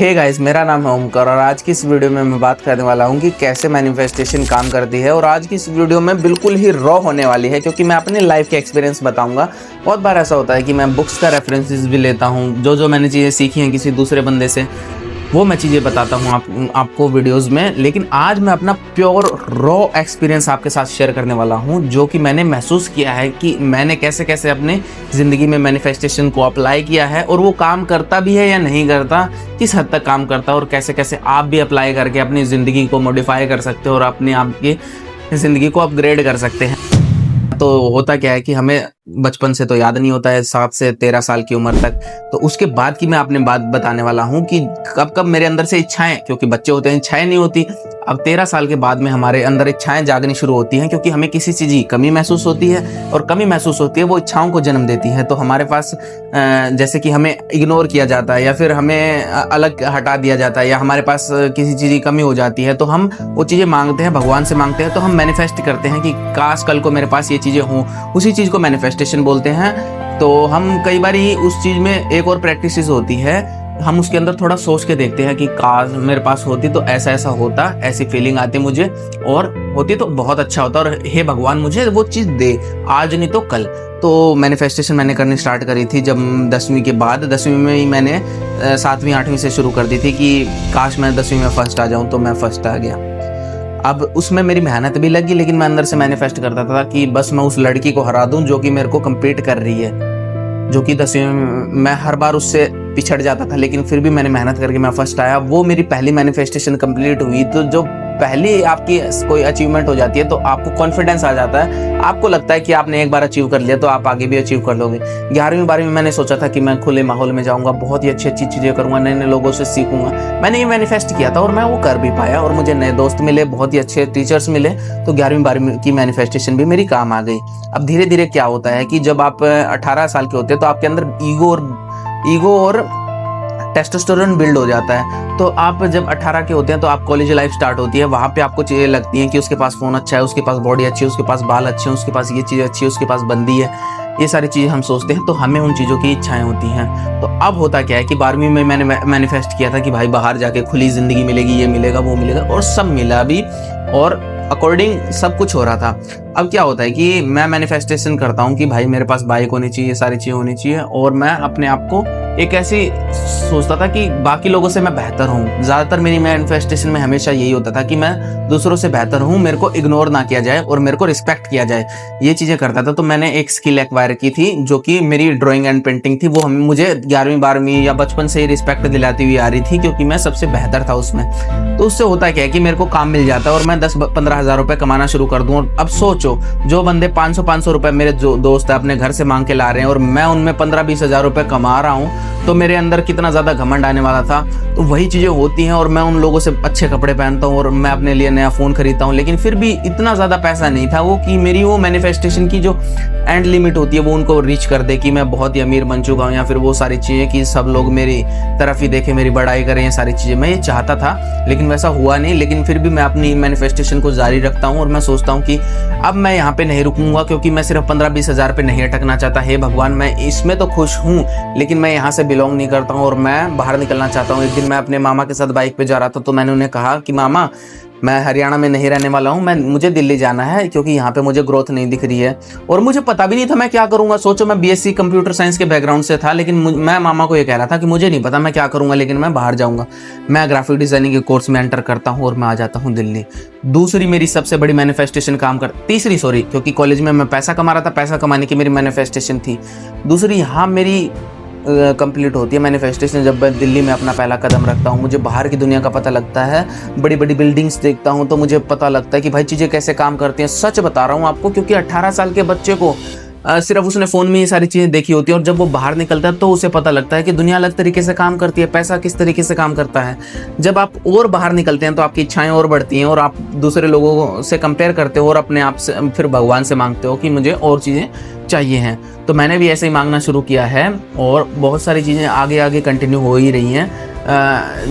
Hey guys, मेरा नाम है ओमकार और आज की इस वीडियो में मैं बात करने वाला हूं कि कैसे मैनिफेस्टेशन काम करती है। और आज की इस वीडियो में बिल्कुल ही रॉ होने वाली है क्योंकि मैं अपने लाइफ के एक्सपीरियंस बताऊंगा। बहुत बार ऐसा होता है कि मैं बुक्स का रेफरेंसेस भी लेता हूं, जो मैंने चीज़ें सीखी हैं किसी दूसरे बंदे से, वो मैं चीज़ें बताता हूँ आपको वीडियोस में। लेकिन आज मैं अपना प्योर रॉ एक्सपीरियंस आपके साथ शेयर करने वाला हूँ, जो कि मैंने महसूस किया है कि मैंने कैसे कैसे अपने ज़िंदगी में मैनिफेस्टेशन को अप्लाई किया है और वो काम करता भी है या नहीं करता, किस हद तक काम करता है और कैसे कैसे आप भी अप्लाई करके अपनी ज़िंदगी को मॉडिफाई कर सकते हो और अपने आप की ज़िंदगी को अपग्रेड कर सकते हैं। तो होता क्या है कि हमें बचपन से तो याद नहीं होता है, 7 से 13 साल की उम्र तक। तो उसके बाद की मैं अपने बात बताने वाला हूँ कि कब कब मेरे अंदर से इच्छाएं, क्योंकि बच्चे होते हैं इच्छाएं नहीं होती, अब 13 साल के बाद में हमारे अंदर इच्छाएं जागनी शुरू होती हैं क्योंकि हमें किसी चीज़ की कमी महसूस होती है और कमी महसूस होती है वो इच्छाओं को जन्म देती है। तो हमारे पास जैसे कि हमें इग्नोर किया जाता है या फिर हमें अलग हटा दिया जाता है या हमारे पास किसी चीज़ की कमी हो जाती है, तो हम वो चीज़ें मांगते हैं, भगवान से मांगते हैं। तो हम मैनिफेस्ट करते हैं कि काश कल को मेरे पास ये चीज़ें हों, उसी चीज़ को मैनिफेस्टेशन बोलते हैं। तो हम कई बार उस चीज़ में एक और प्रैक्टिस होती है, हम उसके अंदर थोड़ा सोच के देखते हैं कि काश मेरे पास होती तो ऐसा ऐसा होता, ऐसी फीलिंग आती मुझे, और होती तो बहुत अच्छा होता, और हे भगवान मुझे वो चीज़ दे, आज नहीं तो कल। तो मैनिफेस्टेशन मैंने करनी स्टार्ट करी थी जब 10वीं के बाद। 10वीं में ही मैंने 7वीं 8वीं से शुरू कर दी थी कि काश मैं 10वीं में फर्स्ट आ जाऊँ, तो मैं फर्स्ट आ गया। अब उसमें मेरी मेहनत भी लगी, लेकिन मैं अंदर से मैनिफेस्ट करता था कि बस मैं उस लड़की को हरा दूं जो कि मेरे को कम्पीट कर रही है, जो कि 10वीं में मैं हर बार उससे पिछड़ जाता था, लेकिन फिर भी मैंने मेहनत करके मैं फर्स्ट आया। वो मेरी पहली मैनिफेस्टेशन कंप्लीट हुई। तो जो पहली आपकी कोई अचीवमेंट हो जाती है तो आपको कॉन्फिडेंस आ जाता है, आपको लगता है कि आपने एक बार अचीव कर लिया तो आप आगे भी अचीव कर लोगे। 11वीं 12वीं में मैंने सोचा था कि मैं खुले माहौल में जाऊंगा, बहुत ही अच्छी अच्छी चीज़ें करूंगा, नए नए लोगों से सीखूंगा। मैंने ये मैनिफेस्ट किया था और मैं वो कर भी पाया और मुझे नए दोस्त मिले, बहुत ही अच्छे टीचर्स मिले। तो 11वीं 12वीं की मैनिफेस्टेशन भी मेरी काम आ गई। अब धीरे धीरे क्या होता है कि जब आप 18 साल के होते हैं तो आपके अंदर ईगो और टेस्टोस्टेरोन बिल्ड हो जाता है। तो आप जब 18 के होते हैं तो आप कॉलेज लाइफ स्टार्ट होती है, वहाँ पे आपको चीज़ें लगती हैं कि उसके पास फ़ोन अच्छा है, उसके पास बॉडी अच्छी है, उसके पास बाल अच्छे हैं, उसके पास ये चीज़ अच्छी है, उसके पास बंदी है, ये सारी चीज़ें हम सोचते हैं। तो हमें उन चीज़ों की इच्छाएं होती हैं। तो अब होता क्या है कि 12वीं में मैंने मैनिफेस्ट किया था कि भाई बाहर जाके खुली ज़िंदगी मिलेगी, ये मिलेगा वो मिलेगा, और सब मिला भी और अकॉर्डिंग सब कुछ हो रहा था। अब क्या होता है कि मैं मैनिफेस्टेशन करता हूँ कि भाई मेरे पास बाइक होनी चाहिए, सारी चीज़ें होनी चाहिए, और मैं अपने आप को एक ऐसी सोचता था कि बाकी लोगों से मैं बेहतर हूँ। ज़्यादातर मेरी मैनिफेस्टेशन में हमेशा यही होता था कि मैं दूसरों से बेहतर हूँ, मेरे को इग्नोर ना किया जाए और मेरे को रिस्पेक्ट किया जाए, ये चीज़ें करता था। तो मैंने एक स्किल एक्वायर की थी जो कि मेरी ड्राइंग एंड पेंटिंग थी। वो मुझे 11वीं 12वीं या बचपन से ही रिस्पेक्ट दिलाती हुई आ रही थी क्योंकि मैं सबसे बेहतर था उसमें। तो उससे होता क्या है कि मेरे को काम मिल जाता है और मैं 10-15 हज़ार रुपये कमाना शुरू कर दूँ। और अब सोचो, जो बंदे 500 रुपये मेरे जो दोस्त है अपने घर से मांग के ला रहे हैं और मैं उनमें 15-20 हज़ार रुपये कमा रहा हूँ, तो मेरे अंदर कितना ज़्यादा घमंड आने वाला था। तो वही चीज़ें होती हैं और मैं उन लोगों से अच्छे कपड़े पहनता हूँ और मैं अपने लिए नया फ़ोन खरीदता हूँ, लेकिन फिर भी इतना ज़्यादा पैसा नहीं था वो कि मेरी वो मैनिफेस्टेशन की जो एंड लिमिट होती है वो उनको रीच कर दे कि मैं बहुत ही अमीर बन चुका हूँ, या फिर वो सारी चीज़ें कि सब लोग मेरी तरफ ही देखें, मेरी बड़ाई करें, ये सारी चीज़ें मैं ये चाहता था, लेकिन वैसा हुआ नहीं। लेकिन फिर भी मैं अपनी मैनिफेस्टेशन को जारी रखता हूँ और मैं सोचता हूँ कि अब मैं यहाँ पे नहीं रुकूंगा क्योंकि मैं सिर्फ 15-20 हज़ार पे नहीं अटकना चाहता। हे भगवान, मैं इसमें तो खुश हूँ लेकिन मैं यहाँ से बिलोंग नहीं करता हूँ और मैं बाहर निकलना चाहता हूँ। एक दिन मैं अपने मामा के साथ बाइक पे जा रहा था तो मैंने उन्हें कहा कि मामा, मैं हरियाणा में नहीं रहने वाला हूँ, मुझे दिल्ली जाना है क्योंकि यहाँ पे मुझे ग्रोथ नहीं दिख रही है और मुझे पता भी नहीं था मैं क्या करूँगा। सोचो, मैं बीएससी कंप्यूटर साइंस के बैकग्राउंड से था, लेकिन मैं मामा को ये कह रहा था कि मुझे नहीं पता मैं क्या करूँगा, लेकिन मैं बाहर जाऊँगा। मैं ग्राफिक डिज़ाइनिंग के कोर्स में एंटर करता हूँ और मैं आ जाता हूँ दिल्ली। दूसरी मेरी सबसे बड़ी मैनिफेस्टेशन तीसरी क्योंकि कॉलेज में मैं पैसा कमा रहा था, पैसा कमाने की मेरी मैनिफेस्टेशन थी। दूसरी यहाँ मेरी कंप्लीट होती है मैनिफेस्टेशन जब मैं दिल्ली में अपना पहला कदम रखता हूँ। मुझे बाहर की दुनिया का पता लगता है, बड़ी बड़ी बिल्डिंग्स देखता हूँ तो मुझे पता लगता है कि भाई चीज़ें कैसे काम करती हैं। सच बता रहा हूँ आपको, क्योंकि 18 साल के बच्चे को सिर्फ उसने फ़ोन में ये सारी चीज़ें देखी होती हैं और जब वो बाहर निकलता है तो उसे पता लगता है कि दुनिया अलग तरीके से काम करती है, पैसा किस तरीके से काम करता है। जब आप और बाहर निकलते हैं तो आपकी इच्छाएं और बढ़ती हैं और आप दूसरे लोगों से कंपेयर करते हो और अपने आप से फिर भगवान से मांगते हो कि मुझे और चीज़ें चाहिए हैं। तो मैंने भी ऐसे ही मांगना शुरू किया है और बहुत सारी चीज़ें आगे आगे कंटिन्यू हो ही रही हैं।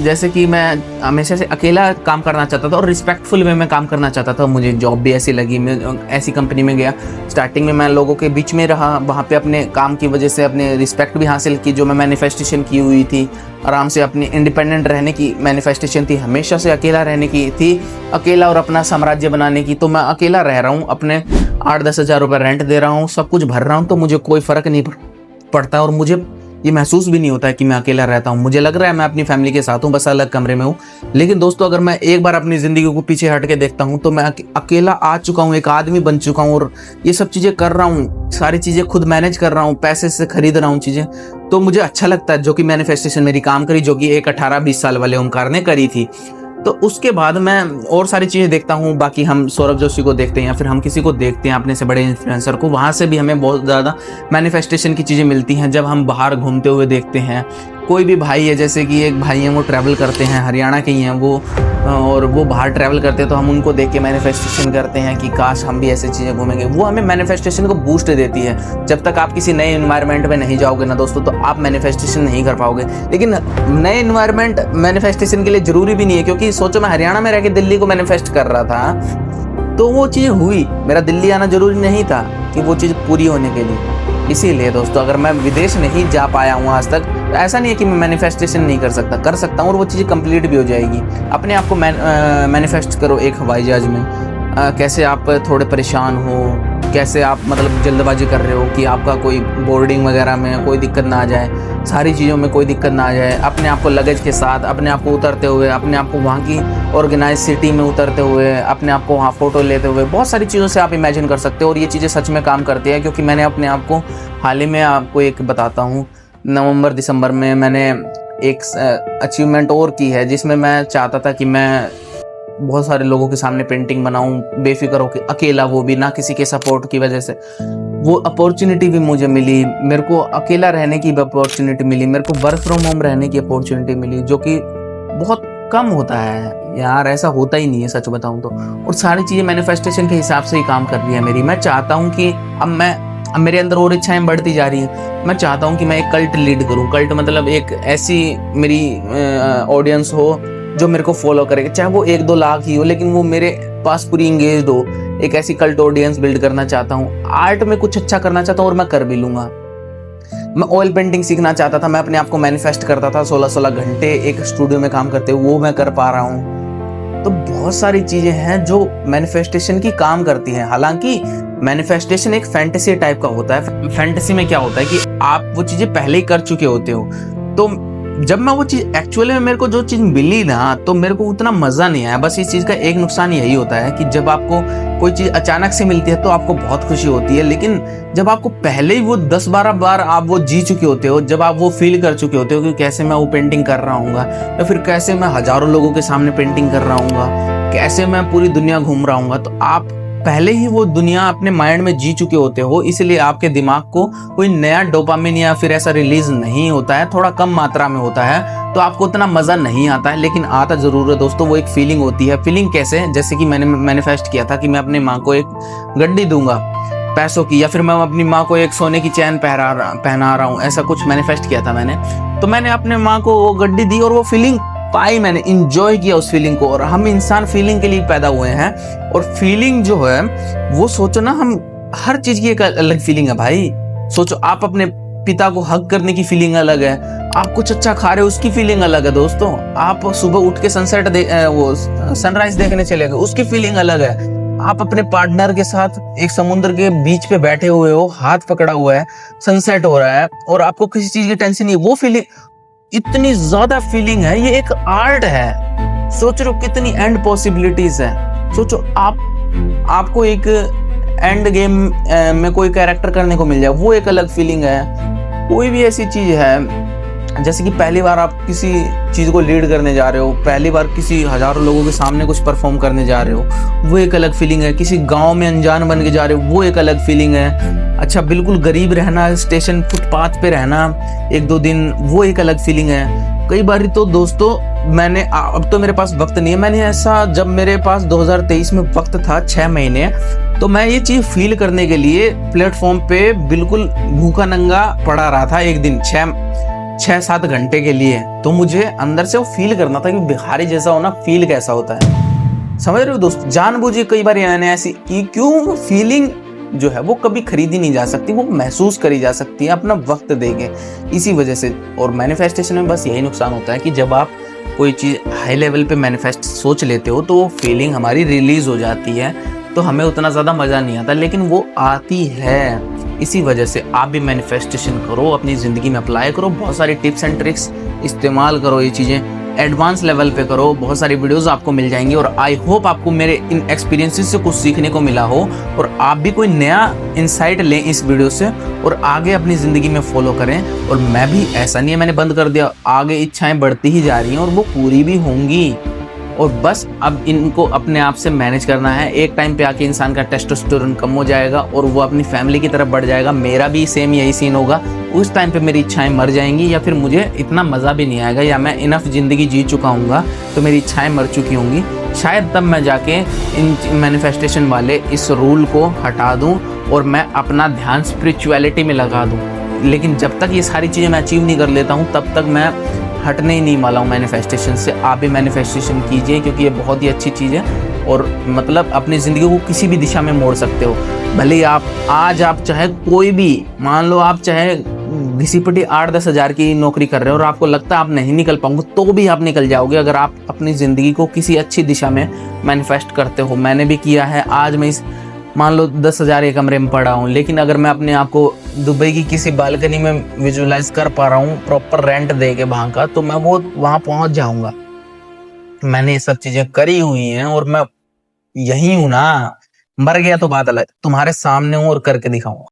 जैसे कि मैं हमेशा से अकेला काम करना चाहता था और रिस्पेक्टफुल वे में काम करना चाहता था। मुझे जॉब भी ऐसी लगी, मैं ऐसी कंपनी में गया। स्टार्टिंग में मैं लोगों के बीच में रहा, वहाँ पे अपने काम की वजह से अपने रिस्पेक्ट भी हासिल की, जो मैं मैनिफेस्टेशन की हुई थी। आराम से अपनी इंडिपेंडेंट रहने की मैनिफेस्टेशन थी, हमेशा से अकेला रहने की थी, अकेला और अपना साम्राज्य बनाने की। तो मैं अकेला रह रहा हूँ, अपने 8-10 हज़ार रुपये रेंट दे रहा हूँ, सब कुछ भर रहा हूँ, तो मुझे कोई फ़र्क नहीं पड़ता और मुझे ये महसूस भी नहीं होता है कि मैं अकेला रहता हूँ। मुझे लग रहा है मैं अपनी फैमिली के साथ हूँ, बस अलग कमरे में हूँ। लेकिन दोस्तों, अगर मैं एक बार अपनी ज़िंदगी को पीछे हट के देखता हूँ तो मैं अकेला आ चुका हूँ, एक आदमी बन चुका हूँ और ये सब चीज़ें कर रहा हूँ, सारी चीज़ें खुद मैनेज कर रहा हूँ, पैसे से खरीद रहा हूँ चीज़ें। तो मुझे अच्छा लगता है, जो कि मैनिफेस्टेशन मेरी काम करी, जो कि एक 18-20 साल वाले ओमकार ने करी थी। तो उसके बाद मैं और सारी चीज़ें देखता हूँ। बाकी हम सौरभ जोशी को देखते हैं या फिर हम किसी को देखते हैं अपने से बड़े इन्फ्लुएंसर को, वहाँ से भी हमें बहुत ज़्यादा मैनिफेस्टेशन की चीज़ें मिलती हैं। जब हम बाहर घूमते हुए देखते हैं, कोई भी भाई है, जैसे कि एक भाई हैं वो ट्रैवल करते हैं, हरियाणा के ही हैं वो, और वो बाहर ट्रैवल करते हैं, तो हम उनको देख के मैनिफेस्टेशन करते हैं कि काश हम भी ऐसी चीज़ें घूमेंगे। वो हमें मैनिफेस्टेशन को बूस्ट देती है। जब तक आप किसी नए इन्वायरमेंट में नहीं जाओगे ना दोस्तों, तो आप मैनिफेस्टेशन नहीं कर पाओगे। लेकिन नए इन्वायरमेंट मैनिफेस्टेशन के लिए ज़रूरी भी नहीं है, क्योंकि सोचो मैं हरियाणा में रह के दिल्ली को मैनिफेस्ट कर रहा था, तो वो चीज़ हुई। मेरा दिल्ली आना ज़रूरी नहीं था कि वो चीज़ पूरी होने के लिए। इसीलिए दोस्तों, अगर मैं विदेश नहीं जा पाया हूँ आज तक, तो ऐसा नहीं है कि मैं मैनिफेस्टेशन नहीं कर सकता, कर सकता हूँ और वो चीज़ें कंप्लीट भी हो जाएगी। अपने आप को मैनिफेस्ट करो एक हवाई जहाज़ में। कैसे आप थोड़े परेशान हो, कैसे आप मतलब जल्दबाजी कर रहे हो कि आपका कोई बोर्डिंग वगैरह में कोई दिक्कत ना आ जाए, सारी चीज़ों में कोई दिक्कत ना आ जाए। अपने आप को लगेज के साथ, अपने आप को उतरते हुए, अपने आप को वहाँ की ऑर्गेनाइज सिटी में उतरते हुए, अपने आप को वहाँ फ़ोटो लेते हुए, बहुत सारी चीज़ों से आप इमेजिन कर सकते हो। और ये चीज़ें सच में काम करती है, क्योंकि मैंने अपने आप को हाल ही में आपको एक बताता हूँ, नवंबर-दिसंबर में मैंने एक अचीवमेंट और की है, जिसमें मैं चाहता था कि मैं बहुत सारे लोगों के सामने पेंटिंग बनाऊं, बेफिक्र होकर, अकेला, वो भी ना किसी के सपोर्ट की वजह से। वो अपॉर्चुनिटी भी मुझे मिली, मेरे को अकेला रहने की भी अपॉर्चुनिटी मिली, मेरे को वर्क फ्रॉम होम रहने की अपॉर्चुनिटी मिली, जो कि बहुत कम होता है यार, ऐसा होता ही नहीं है सच बताऊं तो। और सारी चीज़ें मैनिफेस्टेशन के हिसाब से ही काम कर रही है मेरी। मैं चाहता हूँ कि अब मेरे अंदर और इच्छाएं बढ़ती जा रही हैं। मैं चाहता हूँ कि मैं एक कल्ट लीड करूँ। कल्ट मतलब एक ऐसी मेरी ऑडियंस हो जो मेरे को फॉलो करेगा, चाहे वो 1-2 लाख ही हो, लेकिन वो मेरे पास पूरी इंगेज्ड हो। एक ऐसी कल्ट ऑडियंस बिल्ड करना चाहता हूँ। आर्ट में कुछ अच्छा करना चाहता हूँ और मैं कर भी लूँगा। मैं ऑयल पेंटिंग सीखना चाहता था, मैं अपने आप को मैनिफेस्ट करता था 16-16 घंटे एक स्टूडियो में काम करते, वो मैं कर पा रहा हूँ। तो बहुत सारी चीज़ें हैं जो मैनिफेस्टेशन की काम करती हैं। हालांकि मैनिफेस्टेशन एक फैंटेसी टाइप का होता है। फैंटेसी में क्या होता है कि आप वो चीज़ें पहले ही कर चुके होते हो। तो जब मैं वो चीज़ एक्चुअली में, मेरे को जो चीज़ मिली ना, तो मेरे को उतना मज़ा नहीं आया। बस इस चीज़ का एक नुकसान यही होता है कि जब आपको कोई चीज़ अचानक से मिलती है तो आपको बहुत खुशी होती है, लेकिन जब आपको पहले ही वो 10-12 बार आप वो जी चुके होते हो, जब आप वो फील कर चुके होते हो कि कैसे मैं वो पेंटिंग कर रहा हूँगा, या फिर कैसे मैं हज़ारों लोगों के सामने पेंटिंग कर रहा हूँगा, कैसे मैं पूरी दुनिया घूम रहा हूँगा, तो आप पहले ही वो दुनिया अपने माइंड में जी चुके होते हो। इसलिए आपके दिमाग को कोई नया डोपामिन या फिर ऐसा रिलीज नहीं होता है, थोड़ा कम मात्रा में होता है, तो आपको उतना मज़ा नहीं आता है। लेकिन आता ज़रूर है दोस्तों, वो एक फीलिंग होती है। फीलिंग कैसे? जैसे कि मैंने मैनिफेस्ट किया था कि मैं अपनी माँ को एक गड्डी दूंगा पैसों की, या फिर मैं अपनी माँ को एक सोने की चैन पहना रहा हूँ, ऐसा कुछ मैनिफेस्ट किया था मैंने। तो मैंने अपने माँ को वो गड्डी दी और वो फीलिंग पाई, मैंने इंजॉय किया उस फीलिंग को। और हम इंसान फीलिंग के लिए पैदा हुए हैं, और फीलिंग जो है वो सोचो ना, हम हर चीज की एक अलग फीलिंग है भाई। सोचो, आप अपने पिता को हग करने की फीलिंग अलग है, आप कुछ अच्छा खा रहे हो उसकी फीलिंग अलग है दोस्तों, आप सुबह उठ के वो सनराइज देखने चले गए उसकी फीलिंग अलग है, आप अपने पार्टनर के साथ एक समुद्र के बीच पे बैठे हुए हो, हाथ पकड़ा हुआ है, सनसेट हो रहा है और आपको किसी चीज की टेंशन नहीं है, वो फीलिंग इतनी ज्यादा फीलिंग है। ये एक आर्ट है। सोच रहे हो कितनी एंड पॉसिबिलिटीज है। सोचो आपको एक एंड गेम में कोई कैरेक्टर करने को मिल जाए, वो एक अलग फीलिंग है। कोई भी ऐसी चीज है, जैसे कि पहली बार आप किसी चीज को लीड करने जा रहे हो, पहली बार किसी हजारों लोगों के सामने कुछ परफॉर्म करने जा रहे हो, वो एक अलग फीलिंग है। किसी गांव में अनजान बन के जा रहे हो, वो एक अलग फीलिंग है। अच्छा, बिल्कुल गरीब रहना, स्टेशन फुटपाथ पे रहना 1-2 दिन, वो एक अलग फीलिंग है। कई बार तो दोस्तों मैंने, अब तो मेरे पास वक्त नहीं है, मैंने ऐसा, जब मेरे पास 2023 में वक्त था 6 महीने, तो मैं ये चीज फील करने के लिए प्लेटफॉर्म पे बिल्कुल भूखा नंगा पड़ा रहा था एक दिन। 6-7 घंटे के लिए, तो मुझे अंदर से वो फील करना था कि भिखारी जैसा होना फील कैसा होता है। समझ रहे हो दोस्त, जानबूझ के कई बार मैंने ऐसी की, क्यों फीलिंग जो है वो कभी खरीदी नहीं जा सकती, वो महसूस करी जा सकती है अपना वक्त देके, इसी वजह से। और मैनिफेस्टेशन में बस यही नुकसान होता है कि जब आप कोई चीज़ हाई लेवल पे मैनिफेस्ट सोच लेते हो तो वो फीलिंग हमारी रिलीज हो जाती है, तो हमें उतना ज़्यादा मज़ा नहीं आता, लेकिन वो आती है। इसी वजह से आप भी मैनिफेस्टेशन करो, अपनी ज़िंदगी में अप्लाई करो, बहुत सारी टिप्स एंड ट्रिक्स इस्तेमाल करो, ये चीज़ें एडवांस लेवल पे करो, बहुत सारी वीडियोस आपको मिल जाएंगी। और आई होप आपको मेरे इन एक्सपीरियंसेस से कुछ सीखने को मिला हो और आप भी कोई नया इंसाइट लें इस वीडियो से और आगे अपनी ज़िंदगी में फॉलो करें। और मैं भी, ऐसा नहीं है मैंने बंद कर दिया, आगे इच्छाएं बढ़ती ही जा रही हैं और वो पूरी भी होंगी। और बस अब इनको अपने आप से मैनेज करना है। एक टाइम पे आके इंसान का टेस्टोस्टेरोन कम हो जाएगा और वो अपनी फैमिली की तरफ बढ़ जाएगा। मेरा भी सेम यही सीन होगा, उस टाइम पे मेरी इच्छाएं मर जाएंगी या फिर मुझे इतना मज़ा भी नहीं आएगा, या मैं इनफ ज़िंदगी जी चुका हूँगा तो मेरी इच्छाएं मर चुकी होंगी। शायद तब मैं जाके इन मैनिफेस्टेशन वाले इस रूल को हटा दूँ और मैं अपना ध्यान स्पिरिचुअलिटी में लगा दूँ। लेकिन जब तक ये सारी चीज़ें मैं अचीव नहीं कर लेता हूँ तब तक मैं हटने ही नहीं वाला हूँ मैनिफेस्टेशन से। आप भी मैनिफेस्टेशन कीजिए क्योंकि ये बहुत ही अच्छी चीज़ है और मतलब अपनी ज़िंदगी को किसी भी दिशा में मोड़ सकते हो। भले ही आज आप चाहे कोई भी, मान लो आप चाहे घिसी-पिटी 8-10 हज़ार की नौकरी कर रहे हो और आपको लगता है आप नहीं निकल पाओगे, तो भी आप निकल जाओगे अगर आप अपनी ज़िंदगी को किसी अच्छी दिशा में मैनिफेस्ट करते हो। मैंने भी किया है। आज मैं इस मान लो 10,000 एक कमरे में पड़ा हूँ, लेकिन अगर मैं अपने आप को दुबई की किसी बालकनी में विजुअलाइज कर पा रहा हूँ प्रॉपर रेंट दे के वहाँ का, तो मैं वो वहाँ पहुँच जाऊँगा। मैंने ये सब चीज़ें करी हुई हैं और मैं यही हूँ ना। मर गया तो बात अलग, तुम्हारे सामने हूँ और करके दिखाऊंगा।